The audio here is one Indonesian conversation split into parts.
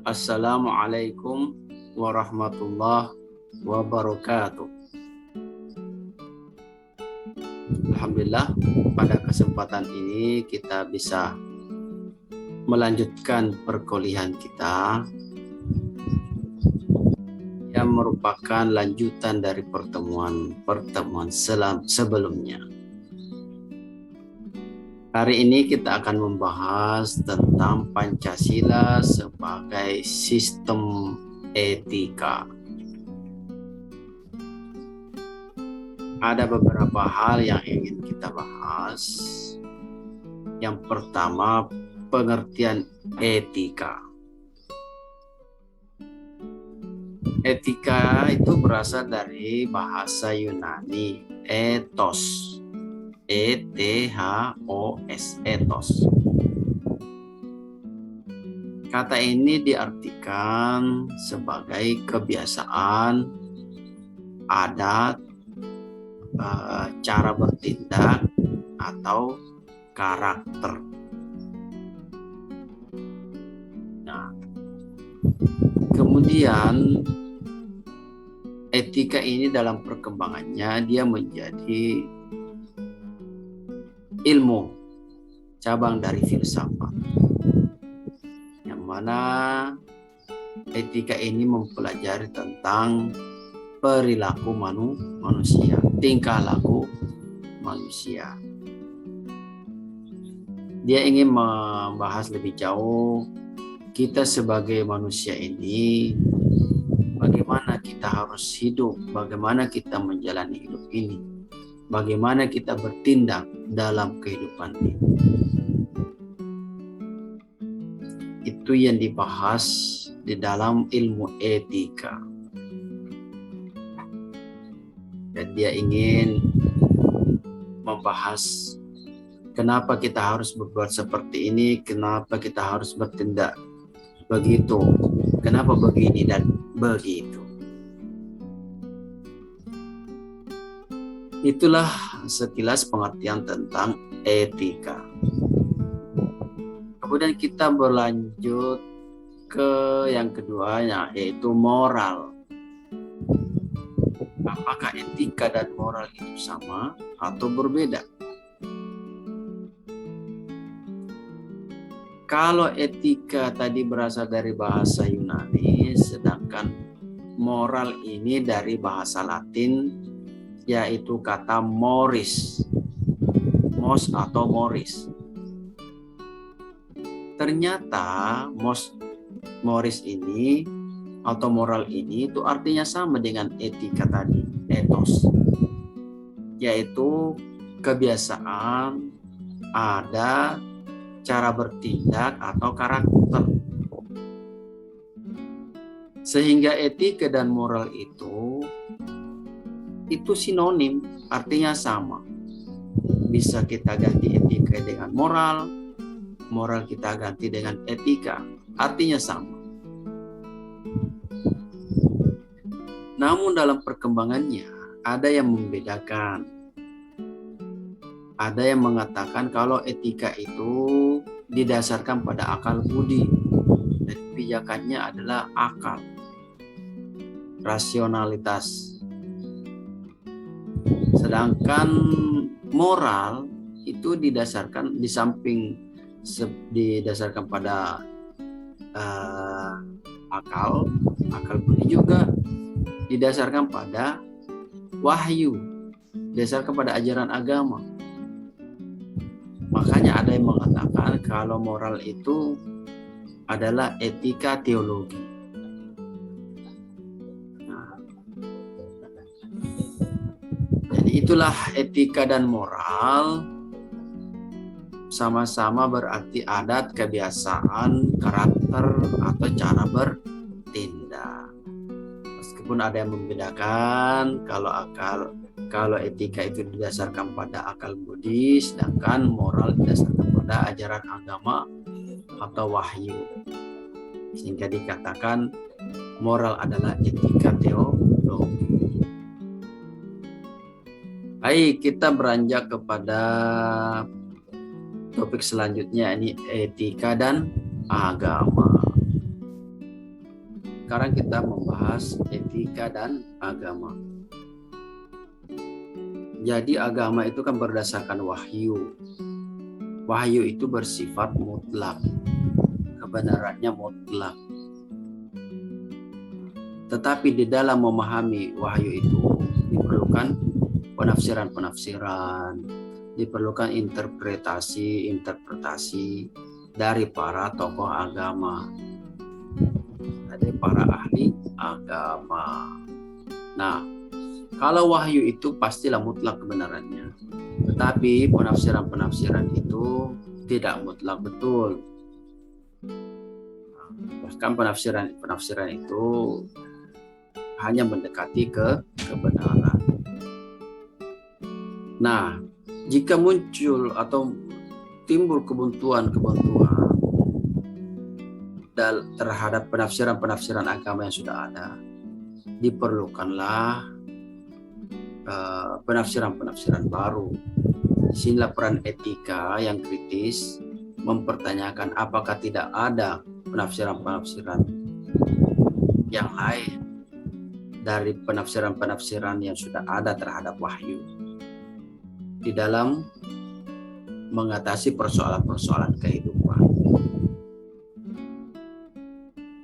Assalamualaikum warahmatullahi wabarakatuh. Alhamdulillah, pada kesempatan ini kita bisa melanjutkan perkuliahan kita yang merupakan lanjutan dari pertemuan sebelumnya. Hari ini kita akan membahas tentang Pancasila sebagai sistem etika. Ada beberapa hal yang ingin kita bahas. Yang pertama, pengertian etika. Etika itu berasal dari bahasa Yunani, ethos. E-T-H-O-S, ethos. Kata ini diartikan sebagai kebiasaan, adat, cara bertindak, atau karakter. Nah, kemudian etika ini dalam perkembangannya dia menjadi ilmu cabang dari filsafat, yang mana etika ini mempelajari tentang perilaku manusia, tingkah laku manusia. Dia ingin membahas lebih jauh kita sebagai manusia ini, bagaimana kita harus hidup, bagaimana kita menjalani hidup ini, bagaimana kita bertindak dalam kehidupan ini. Itu yang dibahas di dalam ilmu etika. Dan dia ingin membahas kenapa kita harus berbuat seperti ini, kenapa kita harus bertindak begitu, kenapa begini dan begitu. Itulah sekilas pengertian tentang etika. Kemudian kita berlanjut ke yang kedua, yaitu moral. Apakah etika dan moral itu sama atau berbeda? Kalau etika tadi berasal dari bahasa Yunani, sedangkan moral ini dari bahasa Latin, yaitu kata moris, mos atau moris. Ternyata moris ini atau moral ini itu artinya sama dengan etika tadi, ethos, yaitu kebiasaan, adat, cara bertindak atau karakter. Sehingga etika dan moral itu sinonim, artinya sama. Bisa kita ganti etika dengan moral, moral kita ganti dengan etika, artinya sama. Namun dalam perkembangannya ada yang membedakan. Ada yang mengatakan kalau etika itu didasarkan pada akal budi dan pijakannya adalah akal, rasionalitas. Sedangkan moral itu didasarkan didasarkan pada akal budi, juga didasarkan pada wahyu, didasarkan pada ajaran agama. Makanya ada yang mengatakan kalau moral itu adalah etika teologi. Itulah etika dan moral, sama-sama berarti adat, kebiasaan, karakter, atau cara bertindak. Meskipun ada yang membedakan, kalau etika itu didasarkan pada akal budi, sedangkan moral didasarkan pada ajaran agama atau wahyu. Sehingga dikatakan moral adalah etika teologi. Baik, kita beranjak kepada topik selanjutnya, ini etika dan agama. sekarang kita membahas etika dan agama. Jadi agama itu kan berdasarkan wahyu. Wahyu itu bersifat mutlak, kebenarannya mutlak. Tetapi di dalam memahami wahyu itu diperlukan penafsiran-penafsiran, diperlukan interpretasi dari para tokoh agama, dari para ahli agama. Nah, kalau wahyu itu pastilah mutlak kebenarannya. Tetapi penafsiran-penafsiran itu tidak mutlak betul. Bahkan penafsiran itu hanya mendekati kebenaran. Nah, jika muncul atau timbul kebuntuan terhadap penafsiran agama yang sudah ada, diperlukanlah penafsiran baru. Disinilah peran etika yang kritis mempertanyakan apakah tidak ada penafsiran yang lain dari penafsiran yang sudah ada terhadap wahyu di dalam mengatasi persoalan-persoalan kehidupan.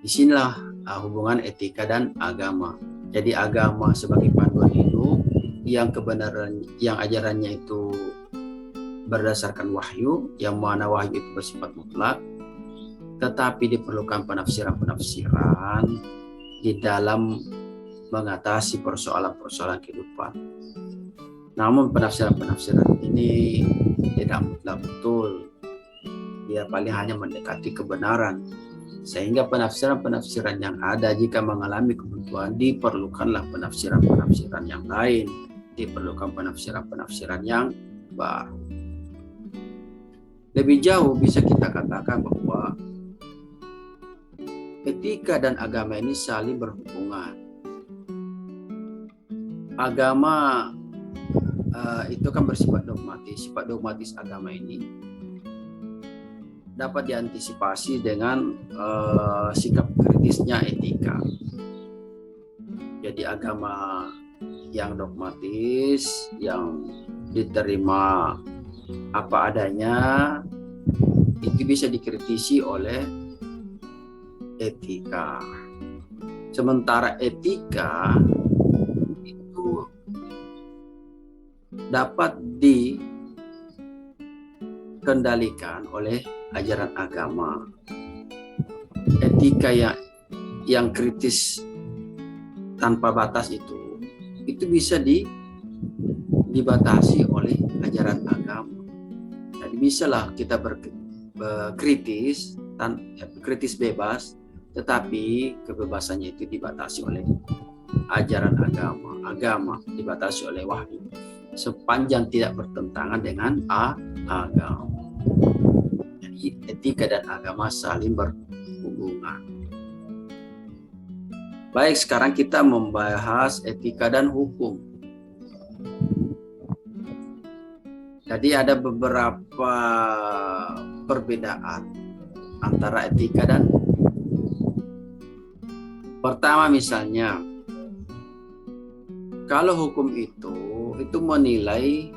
Disinilah hubungan etika dan agama. Jadi agama sebagai panduan hidup yang kebenaran, yang ajarannya itu berdasarkan wahyu, yang mana wahyu itu bersifat mutlak, tetapi diperlukan penafsiran di dalam mengatasi persoalan-persoalan kehidupan. Namun penafsiran ini tidak mutlak betul. Dia paling hanya mendekati kebenaran. Sehingga penafsiran yang ada jika mengalami kebuntuan, diperlukanlah penafsiran yang lain, diperlukan penafsiran yang baru. Lebih jauh bisa kita katakan bahwa etika dan agama ini saling berhubungan. Agama itu kan bersifat dogmatis. Sifat dogmatis agama ini dapat diantisipasi dengan sikap kritisnya etika. Jadi agama yang dogmatis, yang diterima apa adanya, itu bisa dikritisi oleh etika. Sementara etika itu dapat dikendalikan oleh ajaran agama. Etika yang kritis tanpa batas itu bisa dibatasi oleh ajaran agama. Jadi bisalah kita berkritis, kritis bebas, tetapi kebebasannya itu dibatasi oleh ajaran agama. Agama dibatasi oleh wahyu, sepanjang tidak bertentangan dengan agama. Jadi etika dan agama saling berhubungan. Baik, sekarang kita membahas etika dan hukum. Jadi ada beberapa perbedaan antara etika dan pertama, misalnya kalau hukum itu menilai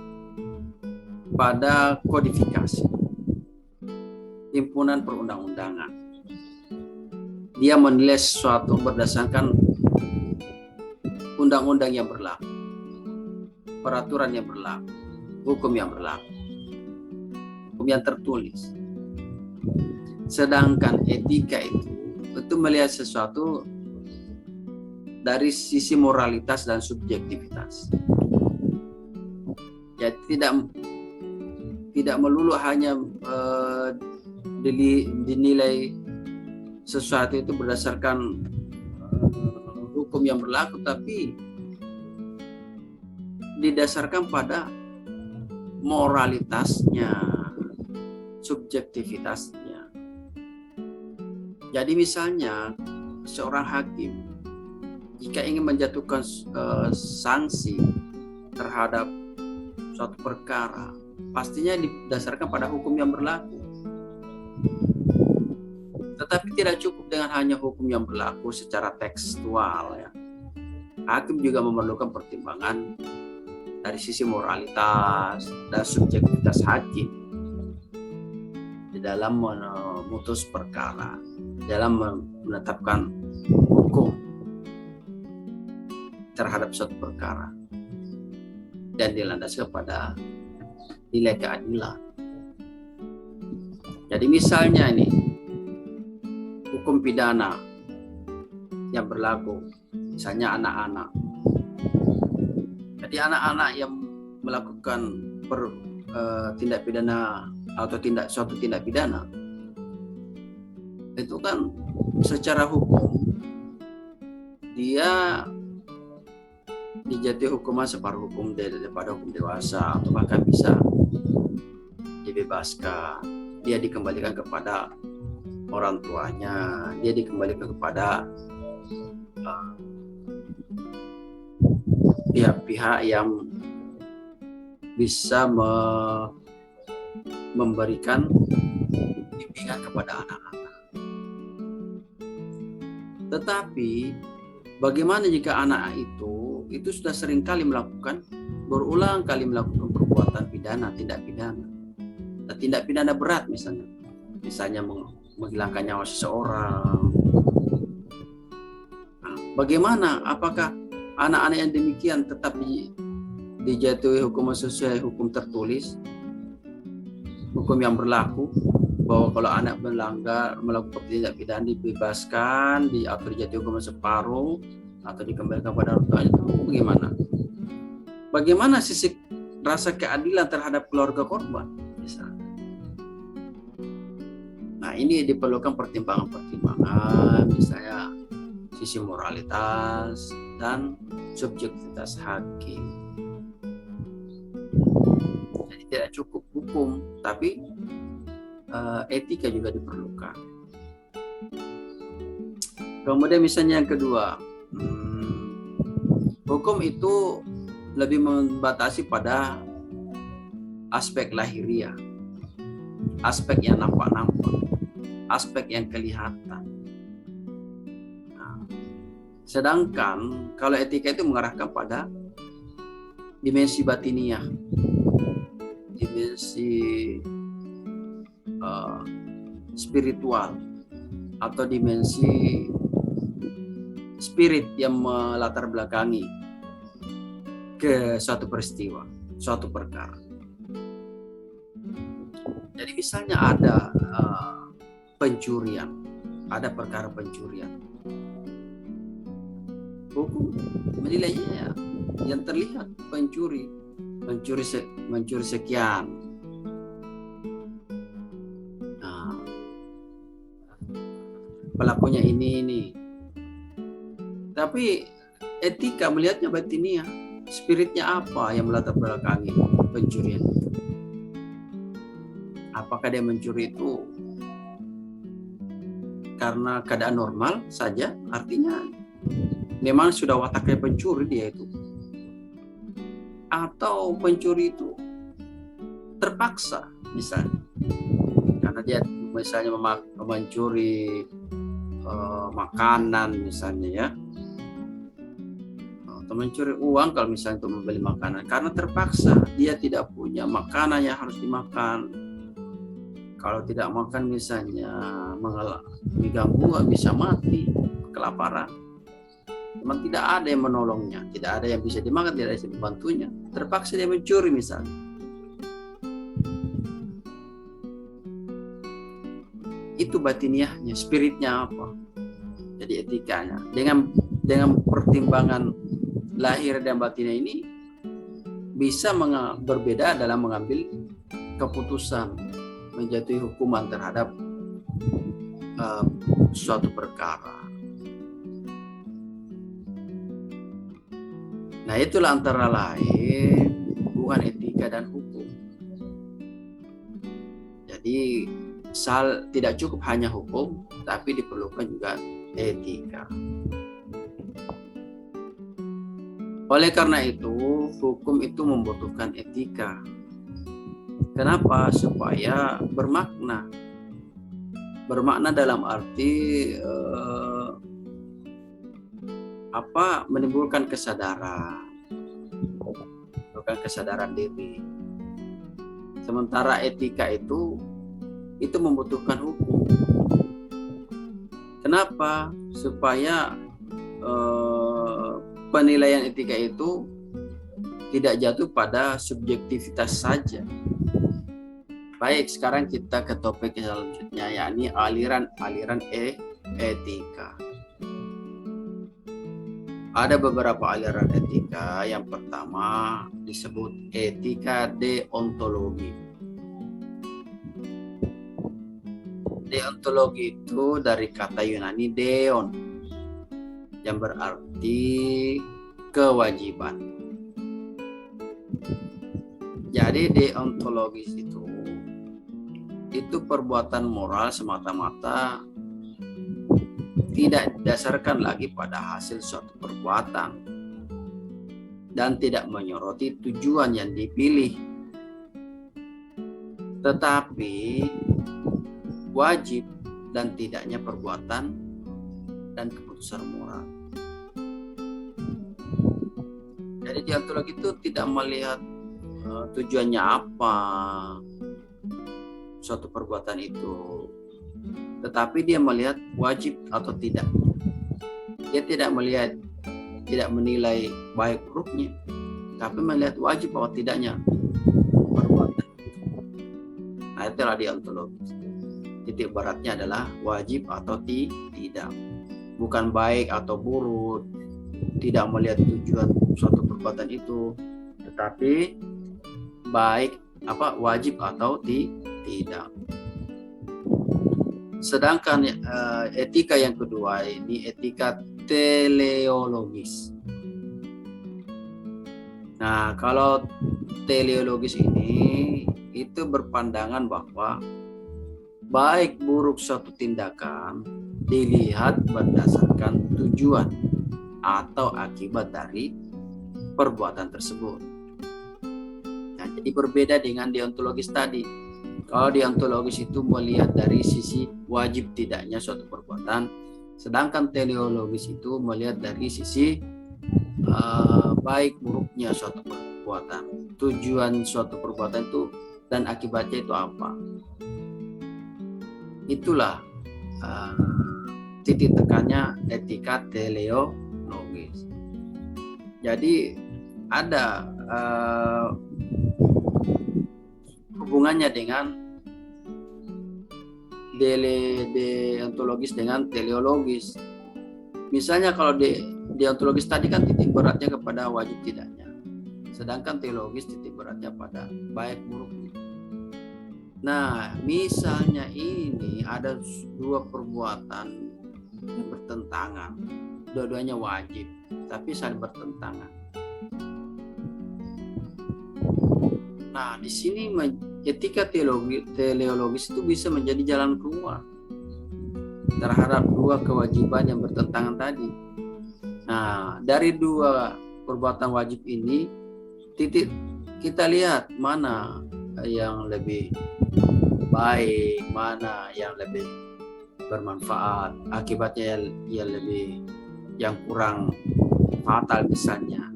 pada kodifikasi, himpunan perundang-undangan. Dia menilai sesuatu berdasarkan undang-undang yang berlaku, peraturan yang berlaku, hukum yang berlaku, hukum yang tertulis. Sedangkan etika itu melihat sesuatu dari sisi moralitas dan subjektivitas. Ya, tidak melulu hanya dinilai sesuatu itu berdasarkan hukum yang berlaku, tapi didasarkan pada moralitasnya, subjektivitasnya. Jadi misalnya seorang hakim jika ingin menjatuhkan sanksi terhadap suatu perkara, pastinya didasarkan pada hukum yang berlaku. Tetapi tidak cukup dengan hanya hukum yang berlaku secara tekstual ya. Hakim juga memerlukan pertimbangan dari sisi moralitas dan subjektivitas hakim di dalam memutus perkara, dalam menetapkan hukum terhadap suatu perkara dan dilandaskan pada nilai keadilan. Jadi misalnya ini hukum pidana yang berlaku, misalnya anak-anak. Jadi anak-anak yang melakukan tindak pidana atau suatu tindak pidana itu kan secara hukum dia dijatuhi hukuman separuh hukum daripada hukum dewasa, atau bahkan bisa dibebaskan, dia dikembalikan kepada orang tuanya, dia dikembalikan kepada pihak-pihak yang bisa memberikan bimbingan kepada anak-anak. Tetapi bagaimana jika anak itu sudah sering kali berulang kali melakukan perbuatan pidana, tindak pidana, dan tindak pidana berat misalnya menghilangkan nyawa seseorang. Nah, bagaimana? Apakah anak-anak yang demikian tetap dijatuhi hukuman sesuai hukum tertulis, hukum yang berlaku, bahwa kalau anak melakukan tindak pidana dibebaskan, atau dijatuhi hukuman separuh, atau dikembalikan kepada orang tuanya, itu bagaimana? Bagaimana sisi rasa keadilan terhadap keluarga korban misalnya? Nah, ini diperlukan pertimbangan-pertimbangan, misalnya sisi moralitas dan subjektivitas hakim. Jadi tidak cukup hukum, tapi etika juga diperlukan. Kemudian misalnya yang kedua, hukum itu lebih membatasi pada aspek lahiriah, aspek yang nampak-nampak, aspek yang kelihatan. Nah, sedangkan kalau etika itu mengarahkan pada dimensi batiniah, dimensi spiritual, atau dimensi spirit yang melatar belakangi ke suatu peristiwa, suatu perkara. Jadi misalnya ada pencurian, ada perkara pencurian, hukum menilainya yang terlihat mencuri sekian. Nah, pelakunya ini. Tapi etika melihatnya batiniah, spiritnya apa yang melatar belakangi pencurian itu. Apakah dia mencuri itu karena keadaan normal saja, artinya memang sudah wataknya pencuri dia itu, atau pencuri itu terpaksa misalnya karena dia misalnya mencuri makanan misalnya ya, atau mencuri uang kalau misalnya untuk membeli makanan karena terpaksa, dia tidak punya makanan yang harus dimakan. Kalau tidak makan misalnya diganggu, bisa mati kelaparan. Memang tidak ada yang menolongnya, tidak ada yang bisa dimakan, tidak ada yang bisa membantunya, terpaksa dia mencuri misalnya. Itu batiniahnya, spiritnya apa? Jadi etikanya dengan pertimbangan lahir dan batinnya ini bisa berbeda dalam mengambil keputusan, menjatuhi hukuman terhadap suatu perkara. Nah, itulah antara lain hubungan etika dan hukum. Jadi tidak cukup hanya hukum, tapi diperlukan juga etika. Oleh karena itu, hukum itu membutuhkan etika. Kenapa? Supaya bermakna. Bermakna dalam arti menimbulkan kesadaran diri. Sementara etika itu membutuhkan hukum. Kenapa? Supaya penilaian etika itu tidak jatuh pada subjektivitas saja. Baik, sekarang kita ke topik selanjutnya, yakni aliran etika. Ada beberapa aliran etika. Yang pertama disebut etika deontologi. Deontologi itu dari kata Yunani deon, yang berarti kewajiban. Jadi deontologis itu perbuatan moral semata-mata, tidak didasarkan lagi pada hasil suatu perbuatan dan tidak menyoroti tujuan yang dipilih, tetapi wajib dan tidaknya perbuatan dan keputusan moral. Jadi deontologi itu tidak melihat tujuannya apa suatu perbuatan itu, tetapi dia melihat wajib atau tidak. Dia tidak menilai baik buruknya, tapi melihat wajib atau tidaknya perbuatan itu. Nah, itulah deontologi. Titik beratnya adalah wajib atau tidak, bukan baik atau buruk, tidak melihat tujuan suatu perbuatan itu, tetapi baik wajib atau tidak. Sedangkan etika yang kedua ini etika teleologis. Nah, kalau teleologis ini itu berpandangan bahwa baik buruk suatu tindakan dilihat berdasarkan tujuan atau akibat dari perbuatan tersebut. Nah, jadi berbeda dengan deontologis tadi. Kalau deontologis itu melihat dari sisi wajib tidaknya suatu perbuatan, sedangkan teleologis itu melihat dari sisi baik buruknya suatu perbuatan, tujuan suatu perbuatan itu dan akibatnya itu apa. Itulah titik tekannya etika teleologis. Jadi ada hubungannya dengan deontologis dengan teleologis. Misalnya kalau deontologis tadi kan titik beratnya kepada wajib tidaknya, sedangkan teleologis titik beratnya pada baik buruknya. Nah, misalnya ini ada dua perbuatan yang bertentangan, dua-duanya wajib, tapi saling bertentangan. Nah, di sini etika teleologis itu bisa menjadi jalan keluar terhadap dua kewajiban yang bertentangan tadi. Nah, dari dua perbuatan wajib ini, kita lihat mana yang lebih baik, mana yang lebih bermanfaat, akibatnya yang kurang fatal misalnya.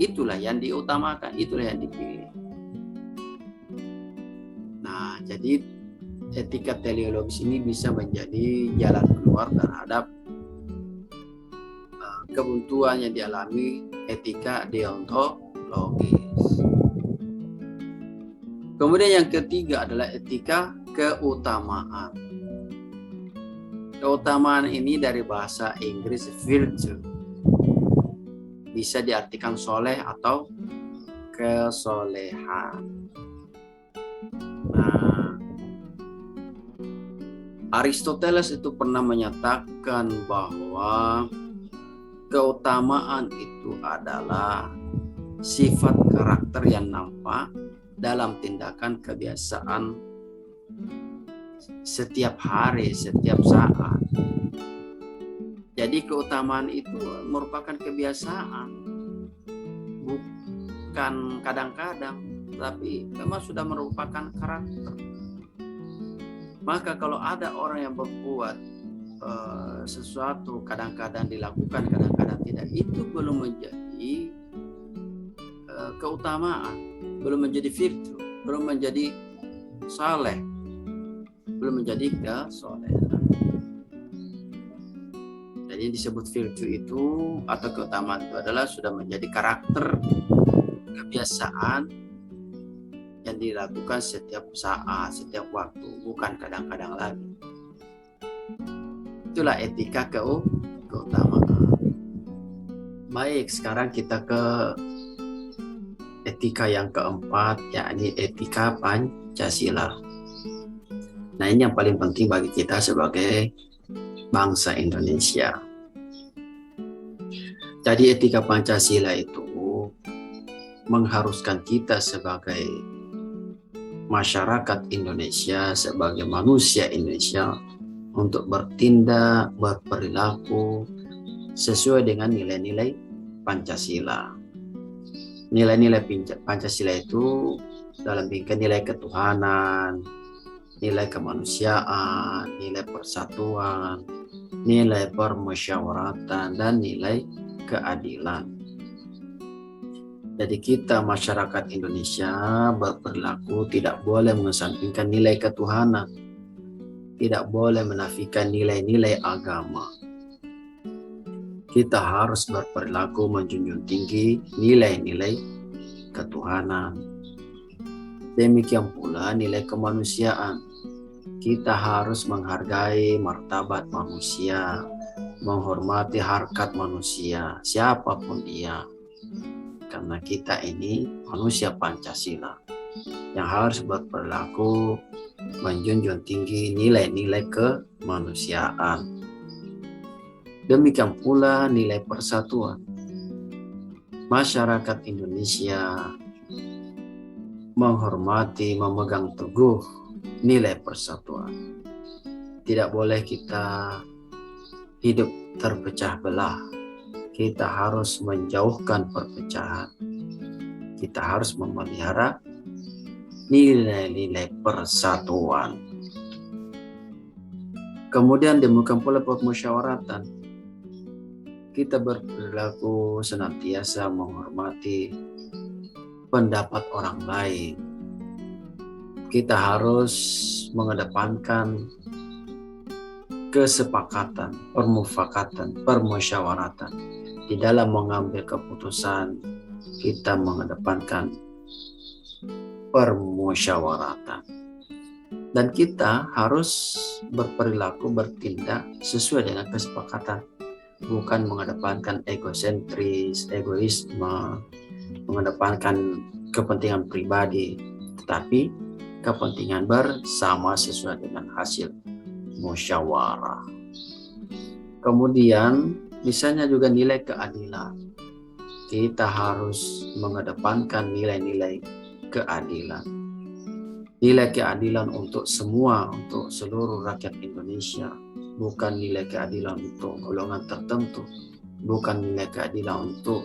Itulah yang diutamakan, itulah yang dipilih. Nah, jadi etika teleologis ini bisa menjadi jalan keluar terhadap kebuntuan yang dialami etika deontologis. Kemudian yang ketiga adalah etika keutamaan. Keutamaan ini dari bahasa Inggris virtue, bisa diartikan soleh atau kesolehan. Nah, Aristoteles itu pernah menyatakan bahwa keutamaan itu adalah sifat karakter yang nampak dalam tindakan kebiasaan setiap hari, setiap saat. Jadi keutamaan itu merupakan kebiasaan, bukan kadang-kadang, tapi memang sudah merupakan karakter. Maka kalau ada orang yang berbuat sesuatu kadang-kadang dilakukan, kadang-kadang tidak, itu belum menjadi keutamaan, belum menjadi virtu, belum menjadi saleh, belum menjadi kesolehan. Jadi disebut virtu itu atau keutamaan itu adalah sudah menjadi karakter, kebiasaan yang dilakukan setiap saat, setiap waktu, bukan kadang-kadang lagi. Itulah etika keutamaan. Baik, sekarang kita ke etika yang keempat, yakni etika Pancasila. Nah, ini yang paling penting bagi kita sebagai bangsa Indonesia. Jadi etika Pancasila itu mengharuskan kita sebagai masyarakat Indonesia, sebagai manusia Indonesia untuk bertindak, berperilaku sesuai dengan nilai-nilai Pancasila. Nilai-nilai Pancasila itu dalam bingkai nilai ketuhanan, nilai kemanusiaan, nilai persatuan, nilai permusyawaratan, dan nilai keadilan. Jadi kita masyarakat Indonesia berperilaku tidak boleh mengesampingkan nilai ketuhanan, tidak boleh menafikan nilai-nilai agama. Kita harus berperilaku menjunjung tinggi nilai-nilai ketuhanan. Demikian pula nilai kemanusiaan. Kita harus menghargai martabat manusia, menghormati harkat manusia, siapapun dia. Karena kita ini manusia Pancasila yang harus berperilaku menjunjung tinggi nilai-nilai kemanusiaan. Demikian pula nilai persatuan. Masyarakat Indonesia menghormati, memegang teguh nilai persatuan. Tidak boleh kita hidup terpecah belah. Kita harus menjauhkan perpecahan. Kita harus memelihara nilai-nilai persatuan. Kemudian demikian pula permusyawaratan. Kita berperilaku senantiasa menghormati pendapat orang lain. Kita harus mengedepankan kesepakatan, permufakatan, permusyawaratan. Di dalam mengambil keputusan, kita mengedepankan permusyawaratan. Dan kita harus berperilaku, bertindak sesuai dengan kesepakatan. Bukan mengedepankan egosentris, egoisme, mengedepankan kepentingan pribadi, tetapi kepentingan bersama sesuai dengan hasil musyawarah. Kemudian misalnya juga nilai keadilan. Kita harus mengedepankan nilai-nilai keadilan. Nilai keadilan untuk semua, untuk seluruh rakyat Indonesia. Bukan nilai keadilan untuk golongan tertentu. Bukan nilai keadilan untuk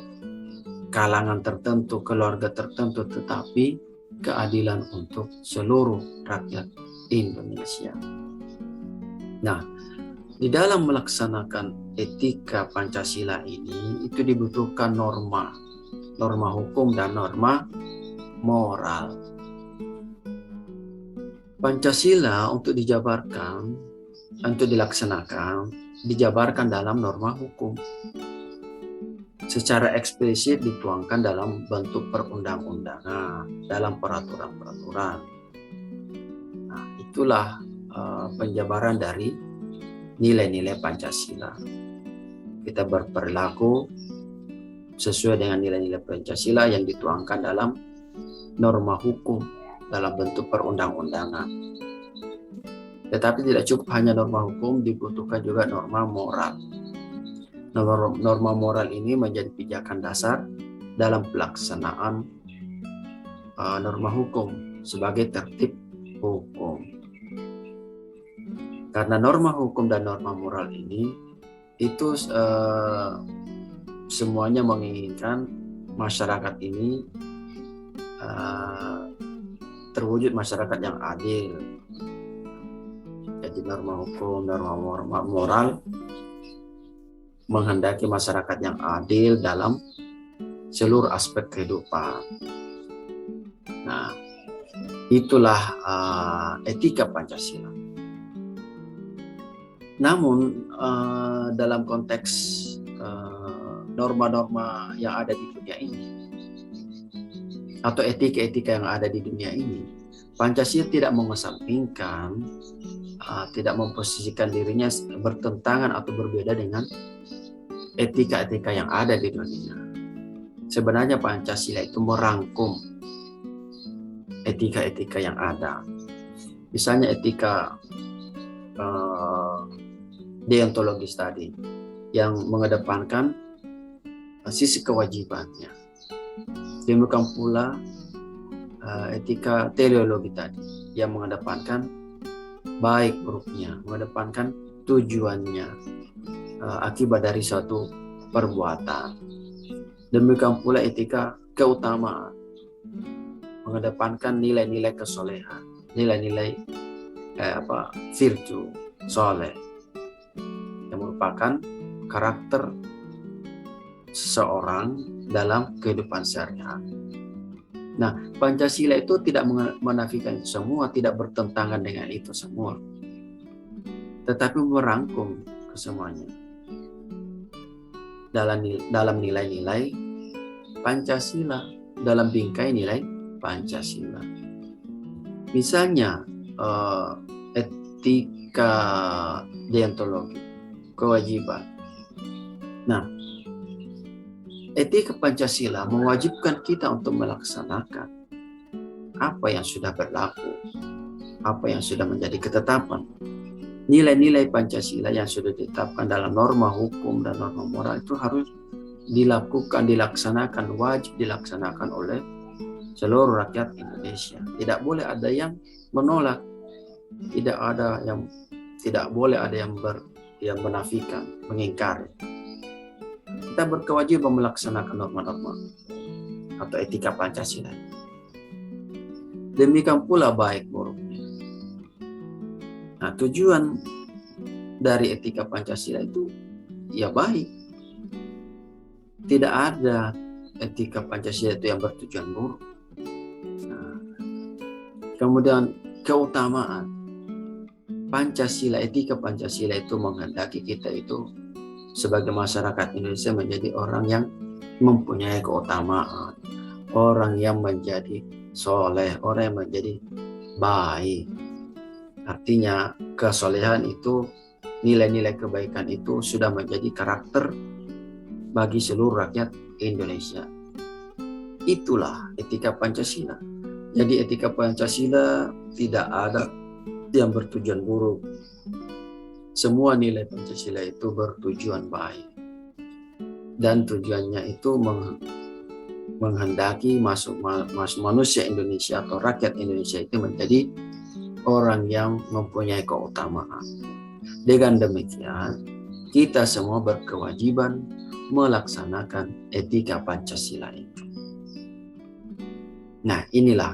kalangan tertentu, keluarga tertentu, tetapi keadilan untuk seluruh rakyat Indonesia. Nah, di dalam melaksanakan etika Pancasila ini, itu dibutuhkan norma hukum dan norma moral. Pancasila untuk dijabarkan, untuk dilaksanakan, dijabarkan dalam norma hukum. Secara eksplisit dituangkan dalam bentuk perundang-undangan, dalam peraturan-peraturan. Nah, itulah penjabaran dari nilai-nilai Pancasila. Kita berperilaku sesuai dengan nilai-nilai Pancasila yang dituangkan dalam norma hukum, dalam bentuk perundang-undangan. Tetapi tidak cukup hanya norma hukum, dibutuhkan juga norma moral. Norma moral ini menjadi pijakan dasar dalam pelaksanaan norma hukum sebagai tertib hukum. Karena norma hukum dan norma moral ini itu semuanya menginginkan masyarakat ini terwujud masyarakat yang adil, menjadi norma hukum, norma moral, menghendaki masyarakat yang adil dalam seluruh aspek kehidupan. Nah, itulah etika Pancasila. Namun dalam konteks norma-norma yang ada di dunia ini atau etika-etika yang ada di dunia ini, Pancasila tidak mengesampingkan, tidak memposisikan dirinya bertentangan atau berbeda dengan etika-etika yang ada di dunia. Sebenarnya Pancasila itu merangkum etika-etika yang ada. Misalnya etika deontologis tadi yang mengedepankan sisi kewajibannya. Demikian pula etika teleologi tadi yang mengedepankan baik buruknya, mengedepankan tujuannya, akibat dari suatu perbuatan. Demikian pula etika keutamaan, mengedepankan nilai-nilai kesolehan, nilai-nilai virtue, soleh, yang merupakan karakter seseorang dalam kehidupan sehari-hari. Nah, Pancasila itu tidak menafikan itu semua, tidak bertentangan dengan itu semua, tetapi merangkum kesemuanya dalam nilai-nilai Pancasila, dalam bingkai nilai Pancasila. Misalnya etika deontologi, kewajiban. Nah, etika Pancasila mewajibkan kita untuk melaksanakan apa yang sudah berlaku, apa yang sudah menjadi ketetapan. Nilai-nilai Pancasila yang sudah ditetapkan dalam norma hukum dan norma moral itu harus dilakukan, dilaksanakan, wajib dilaksanakan oleh seluruh rakyat Indonesia. Tidak boleh ada yang menolak, tidak boleh ada yang menafikan, mengingkari. Kita berkewajiban melaksanakan norma-norma atau etika Pancasila. Demikian pula baik buruknya. Nah, tujuan dari etika Pancasila itu ya baik. Tidak ada etika Pancasila itu yang bertujuan buruk. Nah, kemudian keutamaan Pancasila, etika Pancasila itu menghendaki kita itu sebagai masyarakat Indonesia menjadi orang yang mempunyai keutamaan, orang yang menjadi soleh, orang yang menjadi baik. Artinya kesolehan itu, nilai-nilai kebaikan itu sudah menjadi karakter bagi seluruh rakyat Indonesia. Itulah etika Pancasila. Jadi etika Pancasila tidak ada yang bertujuan buruk. Semua nilai Pancasila itu bertujuan baik. Dan tujuannya itu menghendaki manusia Indonesia atau rakyat Indonesia itu menjadi orang yang mempunyai keutamaan. Dengan demikian, kita semua berkewajiban melaksanakan etika Pancasila itu. Nah, inilah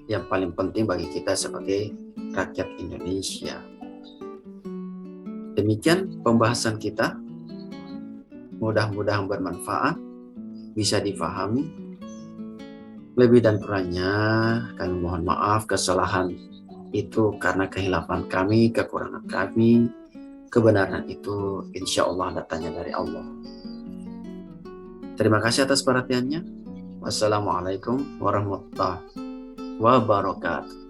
yang paling penting bagi kita sebagai rakyat Indonesia. Demikian pembahasan kita. Mudah-mudahan bermanfaat, bisa difahami. Lebih dan kurangnya kami mohon maaf, kesalahan itu karena kehilafan kami, kekurangan kami. Kebenaran itu insya Allah datangnya dari Allah. Terima kasih atas perhatiannya. Wassalamualaikum warahmatullahi wabarakatuh.